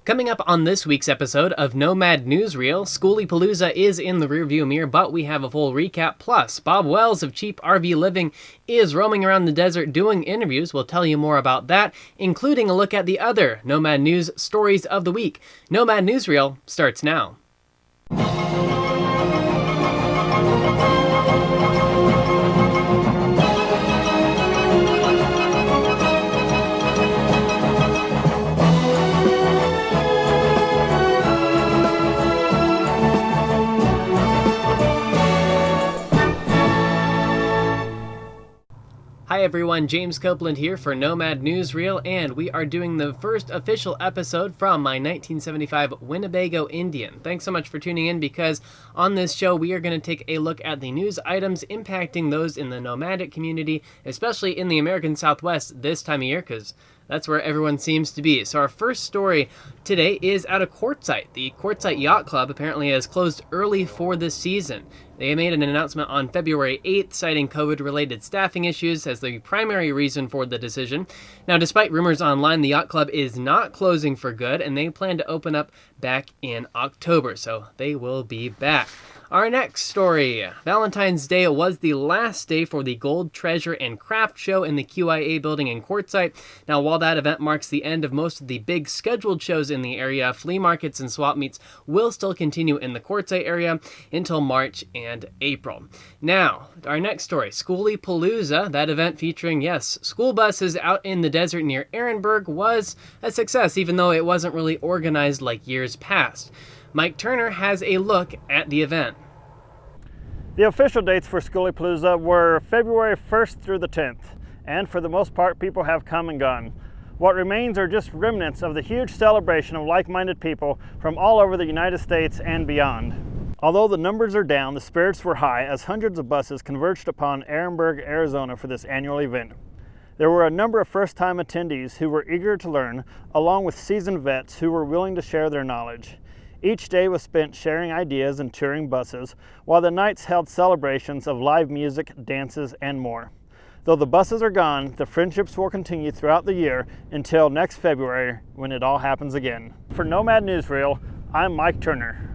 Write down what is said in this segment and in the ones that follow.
Coming up on this week's episode of Nomad NEWSREEL, Skooliepalooza is in the rearview mirror, but we have a full recap. Plus, Bob Wells of Cheap RV Living is roaming around the desert doing interviews. We'll tell you more about that, including a look at the other Nomad News stories of the week. Nomad NEWSREEL starts now. Hi everyone, James Copeland here for Nomad NEWSREEL, and we are doing the first official episode from my 1975 Winnebago Indian. Thanks so much for tuning in, because on this show we are going to take a look at the news items impacting those in the nomadic community, especially in the American Southwest this time of year, because that's where everyone seems to be. So our first story today is out of Quartzsite. The Quartzsite Yacht Club apparently has closed early for this season. They made an announcement on February 8th, citing COVID-related staffing issues as the primary reason for the decision. Now, despite rumors online, the Yacht Club is not closing for good, and they plan to open up back in October, so they will be back. Our next story. Valentine's Day was the last day for the Gold, Treasure, and Craft Show in the QIA building in Quartzsite. Now, while that event marks the end of most of the big scheduled shows in the area, flea markets and swap meets will still continue in the Quartzsite area until March and April. Now, our next story, Skooliepalooza, that event featuring, yes, school buses out in the desert near Ehrenberg, was a success, even though it wasn't really organized like years past. Mike Turner has a look at the event. The official dates for Skooliepalooza were February 1st through the 10th, and for the most part people have come and gone. What remains are just remnants of the huge celebration of like-minded people from all over the United States and beyond. Although the numbers are down, the spirits were high as hundreds of buses converged upon Ehrenberg, Arizona for this annual event. There were a number of first-time attendees who were eager to learn, along with seasoned vets who were willing to share their knowledge. Each day was spent sharing ideas and touring buses, while the nights held celebrations of live music, dances, and more. Though the buses are gone, the friendships will continue throughout the year until next February, when it all happens again. For Nomad NEWSREEL, I'm Mike Turner.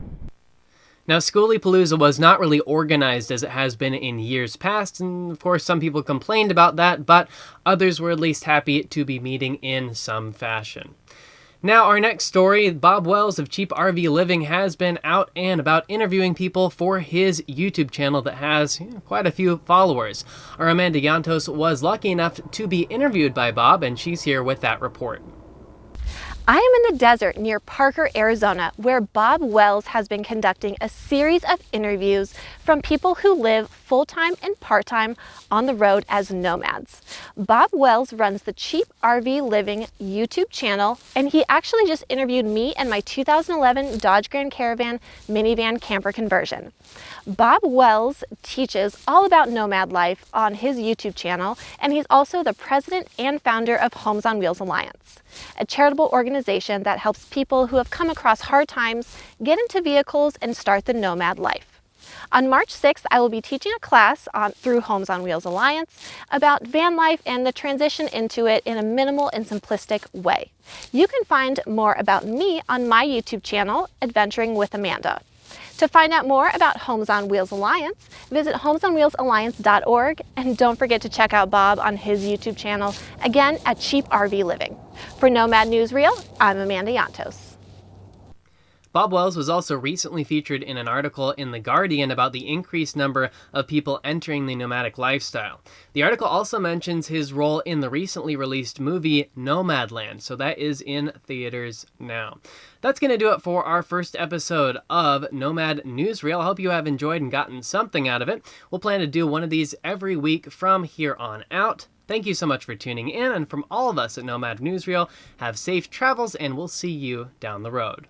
Now, Skooliepalooza was not really organized as it has been in years past, and of course some people complained about that, but others were at least happy to be meeting in some fashion. Now, our next story, Bob Wells of Cheap RV Living has been out and about interviewing people for his YouTube channel that has quite a few followers. Our Amanda Yantos was lucky enough to be interviewed by Bob, and she's here with that report. I am in the desert near Parker, Arizona, where Bob Wells has been conducting a series of interviews from people who live full-time and part-time on the road as nomads. Bob Wells runs the Cheap RV Living YouTube channel, and he actually just interviewed me and my 2011 Dodge Grand Caravan minivan camper conversion. Bob Wells teaches all about nomad life on his YouTube channel, and he's also the president and founder of Homes on Wheels Alliance, a charitable organization that helps people who have come across hard times get into vehicles and start the nomad life. On March 6th, I will be teaching a class through Homes on Wheels Alliance about van life and the transition into it in a minimal and simplistic way. You can find more about me on my YouTube channel, Adventuring with Amanda. To find out more about Homes on Wheels Alliance, visit homesonwheelsalliance.org, and don't forget to check out Bob on his YouTube channel, again at Cheap RV Living. For Nomad NEWSREEL, I'm Amanda Yantos. Bob Wells was also recently featured in an article in The Guardian about the increased number of people entering the nomadic lifestyle. The article also mentions his role in the recently released movie Nomadland, so that is in theaters now. That's going to do it for our first episode of Nomad NEWSREEL. I hope you have enjoyed and gotten something out of it. We'll plan to do one of these every week from here on out. Thank you so much for tuning in, and from all of us at Nomad NEWSREEL, have safe travels, and we'll see you down the road.